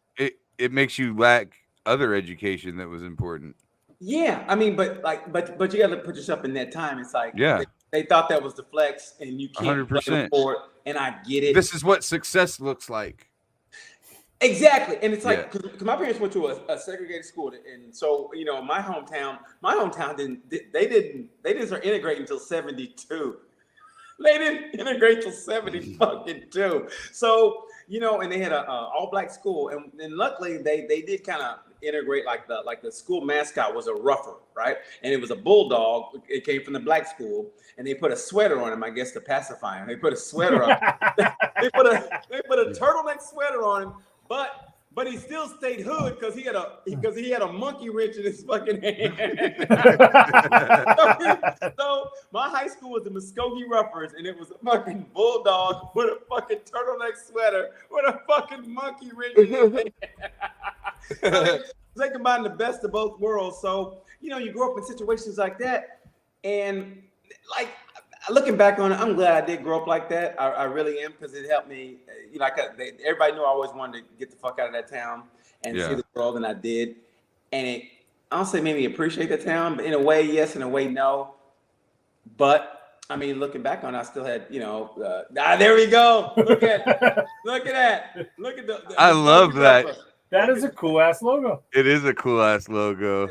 It makes you lack other education that was important. Yeah, I mean, but you got to put yourself in that time. It's like, yeah, they thought that was the flex, and you can't 100%. afford. And I get it. This is what success looks like. Exactly, and it's like because my parents went to a segregated school, and so you know, my hometown didn't start integrating until 72. They didn't integrate till 72. So you know, and they had a all black school, and luckily they did kind of integrate like the school mascot was a rougher, right? And it was a bulldog. It came from the black school, and they put a sweater on him, I guess, to pacify him. They put a sweater on. they put a turtleneck sweater on him, but he still stayed hood because he had a monkey wrench in his fucking hand. So my high school was the Muskogee Roughers, and it was a fucking bulldog with a fucking turtleneck sweater with a fucking monkey wrench in his hand. They combine the best of both worlds. So, you know, you grow up in situations like that. And like looking back on it, I'm glad I did grow up like that. I really am, because it helped me. You know, everybody knew I always wanted to get the fuck out of that town and see the world, and I did. And it, I don't say made me appreciate the town, but in a way, yes, in a way, no. But I mean, looking back on it, I still had, you know, there we go. Look at that. Look at the I love that. That is a cool ass logo. It is a cool ass logo.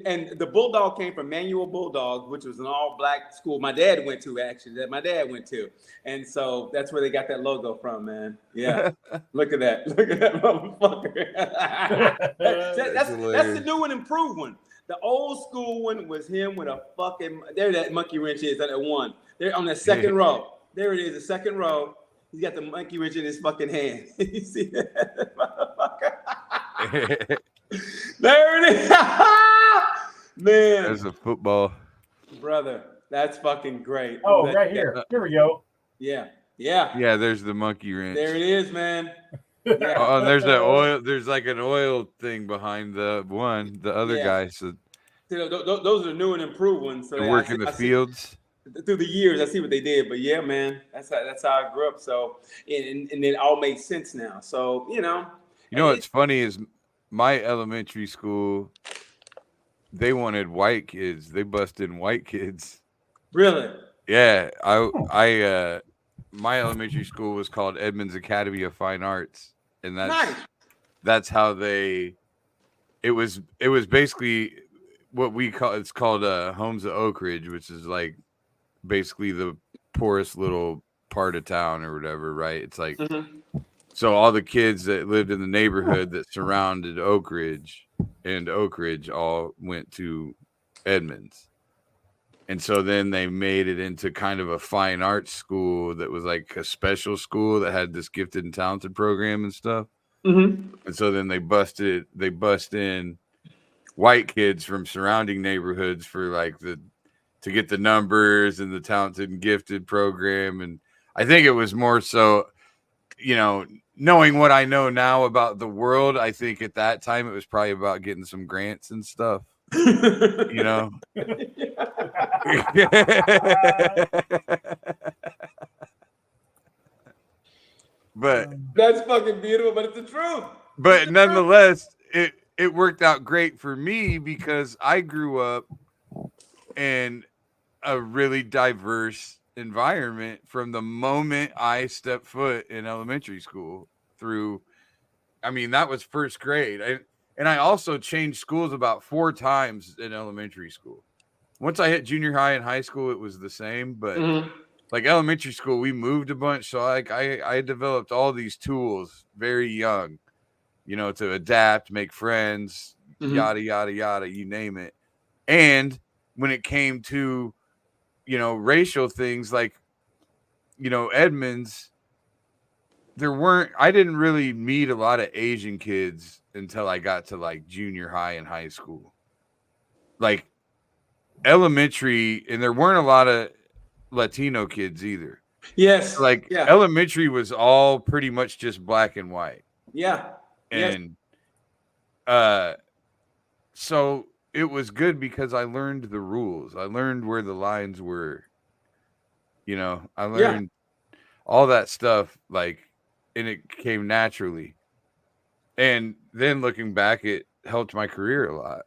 And the Bulldog came from Manual Bulldog, which was an all black school my dad went to, actually, and so that's where they got that logo from, man. Yeah. Look at that motherfucker. that's the new and improved one. The old school one was him with a fucking, there that monkey wrench is at that one. They're on the second row. There it is, the second row. He's got the monkey wrench in his fucking hand. You see that, motherfucker? There it is. Man. There's a football. Brother, that's fucking great. Oh, right here. Here we go. Yeah. Yeah, there's the monkey wrench. There it is, man. Yeah. Oh, and there's that oil. There's like an oil thing behind the other guy. So those are the new and improved ones. So they work in the fields. Through the years, I see what they did, but yeah, man, that's how I grew up. So, and it all makes sense now. So, you know what's funny is my elementary school, they wanted white kids. They busted in white kids. Really? Yeah, my elementary school was called Edmonds Academy of Fine Arts, and that's how it was basically what it's called Homes of Oak Ridge, which is like basically the poorest little part of town or whatever, right? It's like so all the kids that lived in the neighborhood that surrounded Oak Ridge all went to Edmonds. And so then they made it into kind of a fine arts school that was like a special school that had this gifted and talented program and stuff. And so then they bust in white kids from surrounding neighborhoods for like to get the numbers and the talented and gifted program. And I think it was more so, you know, knowing what I know now about the world, I think at that time it was probably about getting some grants and stuff, you know. But that's fucking beautiful, but it's the truth. But nonetheless, it worked out great for me because I grew up in a really diverse environment from the moment I stepped foot in elementary school through, I mean, that was first grade. And I also changed schools about 4 times in elementary school. Once I hit junior high and high school, it was the same, but like elementary school, we moved a bunch. So like I developed all these tools very young, you know, to adapt, make friends, yada, yada, yada, you name it. And when it came to, you know, racial things like, you know, Edmonds, I didn't really meet a lot of Asian kids until I got to like junior high and high school. Like elementary, and there weren't a lot of Latino kids either. Yes. Like elementary was all pretty much just black and white. Yeah. And so it was good because I learned the rules. I learned where the lines were. You know, I learned all that stuff, like, and it came naturally. And then looking back, it helped my career a lot.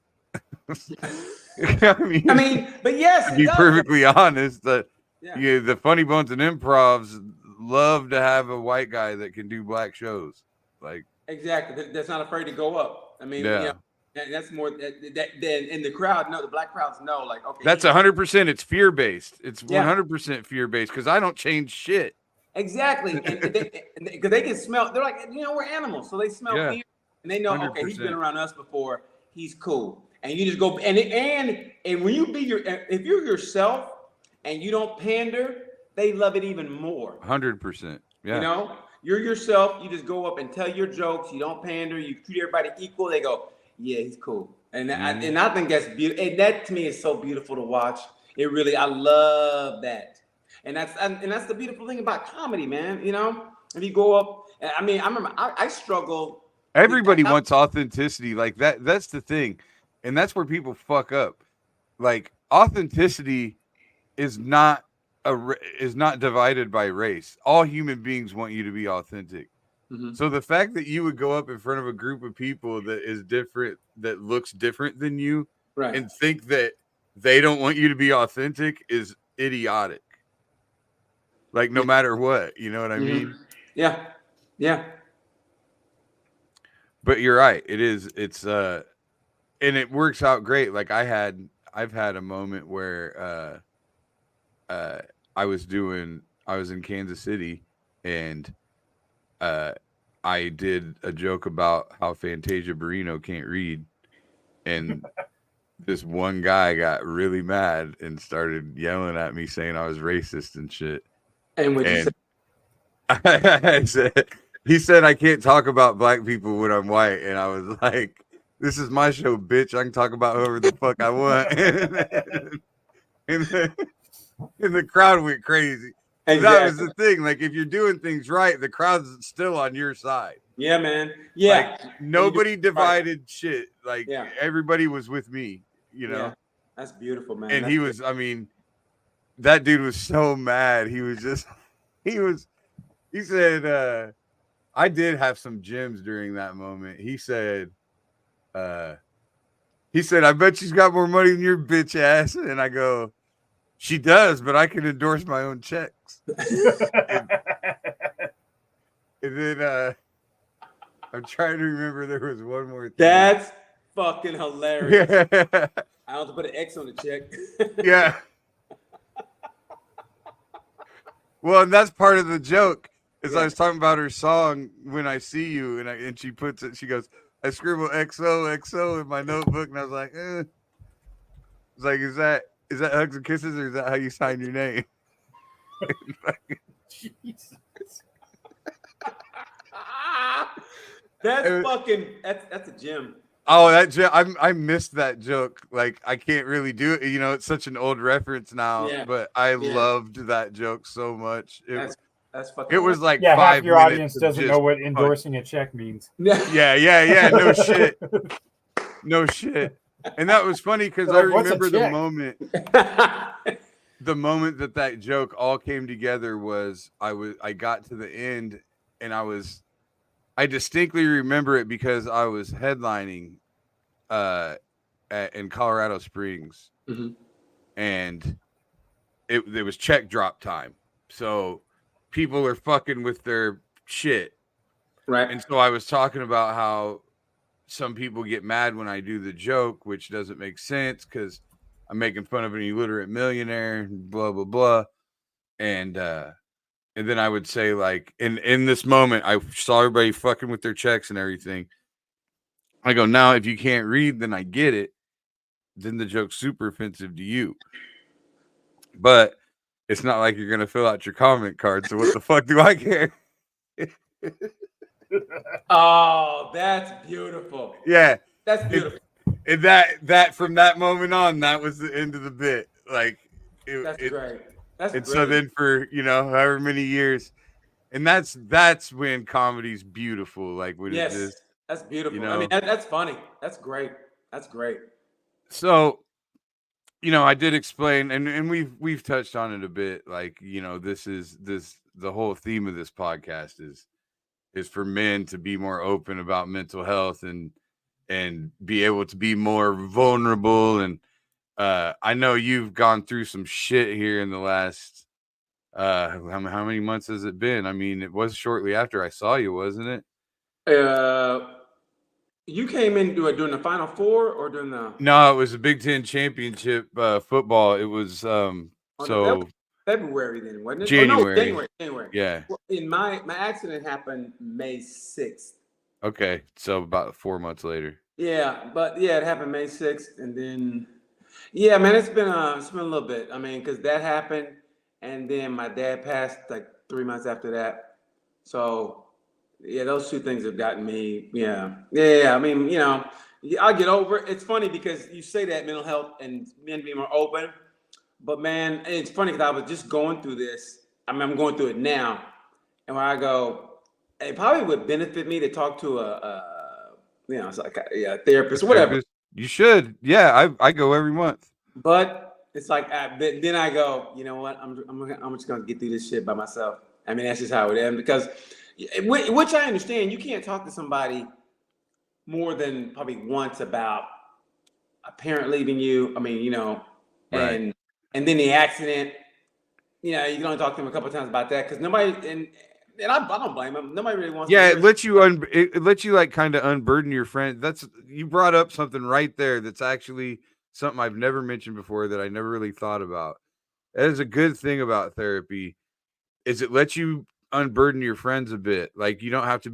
I mean, but yes, to be perfectly honest, the Funny Bones and Improvs love to have a white guy that can do black shows. Like, exactly, that's not afraid to go up. I mean, yeah. That's more that in the crowd. No, the black crowds know. Like, okay, that's 100%. It's fear based. It's 100% fear based because I don't change shit. Exactly, because they can smell. They're like, you know, we're animals, so they smell fear, and they know. 100%. Okay, he's been around us before. He's cool, and you just go and when you be if you're yourself and you don't pander, they love it even more. 100%. Yeah. You know, you're yourself. You just go up and tell your jokes. You don't pander. You treat everybody equal. They go, yeah, he's cool. And I think that's beautiful. And that to me is so beautiful to watch. It really, I love that. And that's the beautiful thing about comedy, man. You know, if you go up, I mean, I remember I struggle. Everybody wants authenticity. Like that. That's the thing. And that's where people fuck up. Like authenticity is not divided by race. All human beings want you to be authentic. Mm-hmm. So the fact that you would go up in front of a group of people that is different, that looks different than you, right, and think that they don't want you to be authentic is idiotic. Like no matter what, you know what I mean? Yeah. Yeah. But you're right. It's and it works out great. Like I've had a moment where I was in Kansas City and I did a joke about how Fantasia Barrino can't read, and this one guy got really mad and started yelling at me saying I was racist and shit. And what you said? He said I can't talk about black people when I'm white, and I was like, "This is my show, bitch. I can talk about whoever the fuck I want." and the crowd went crazy. Exactly. That was the thing. Like, if you're doing things right, the crowd's still on your side. Yeah, man. Yeah. Like, nobody divided shit. Like, everybody was with me, you know? Yeah. That's beautiful, man. And he was, I mean, that dude was so mad. He was just, he said, I did have some gems during that moment. He said, I bet she's got more money than your bitch ass. And I go, she does, but I can endorse my own checks. and then I'm trying to remember there was one more thing. That's fucking hilarious. Yeah. I don't have to put an X on the check. Yeah. Well, and that's part of the joke. Is I was talking about her song "When I See You," and she puts it. She goes, "I scribble XOXO in my notebook," and I was like, eh. It's like, is that hugs and kisses, or is that how you sign your name? Jesus. That's a gem. Oh, that joke! I missed that joke. Like, I can't really do it. You know, it's such an old reference now, but I loved that joke so much. That's fucking. It was like 5 half your minutes audience doesn't know what endorsing a check means. Yeah. No shit. No shit. And that was funny because I remember the moment that joke all came together was I got to the end and I distinctly remember it because I was headlining in Colorado Springs, and it was check drop time. So people are fucking with their shit. Right. And so I was talking about how some people get mad when I do the joke, which doesn't make sense because I'm making fun of an illiterate millionaire, blah, blah, blah. And then I would say, like, in this moment, I saw everybody fucking with their checks and everything. I go, now, if you can't read, then I get it. Then the joke's super offensive to you. But it's not like you're going to fill out your comment card. So what the fuck do I care? Oh, that's beautiful. Yeah. That's beautiful. And that from that moment on, that was the end of the bit. Like, That's great. That's and great. so then for, however many years, and that's when comedy's beautiful. Like, when yes, it just, that's beautiful. I mean, that's funny. That's great. That's great. So, I did explain, and we've touched on it a bit. Like, the whole theme of this podcast is for men to be more open about mental health and be able to be more vulnerable. And I know you've gone through some shit here in the last how many months has it been? I mean, it was shortly after I saw you, wasn't it? You came in during the Final Four or during the? No, it was a Big Ten championship football. It was February then, wasn't it? January. Oh, no, January. Yeah. Well, my accident happened May 6th. Okay, so about 4 months later. Yeah, but yeah, it happened May 6th, and then man, it's been a little bit. I mean, because that happened, and then my dad passed like 3 months after that. So yeah, those two things have gotten me. Yeah. I mean, I get over it. It's funny because you say that mental health and men being more open, but man, it's funny because I was just going through this. I mean, I'm going through it now, and when I go, it probably would benefit me to talk to it's like a therapist or whatever. You should. Yeah, I go every month. But it's like then I go, you know what? I'm just gonna get through this shit by myself. I mean, that's just how it is. Because, which I understand, you can't talk to somebody more than probably once about a parent leaving you. I mean, right. and then the accident. You can only talk to them a couple of times about that because nobody and I don't blame them. Nobody really wants. Yeah, it lets you like kind of unburden your friend. You brought up something right there. That's actually something I've never mentioned before that I never really thought about. That is a good thing about therapy, is it lets you unburden your friends a bit. Like, you don't have to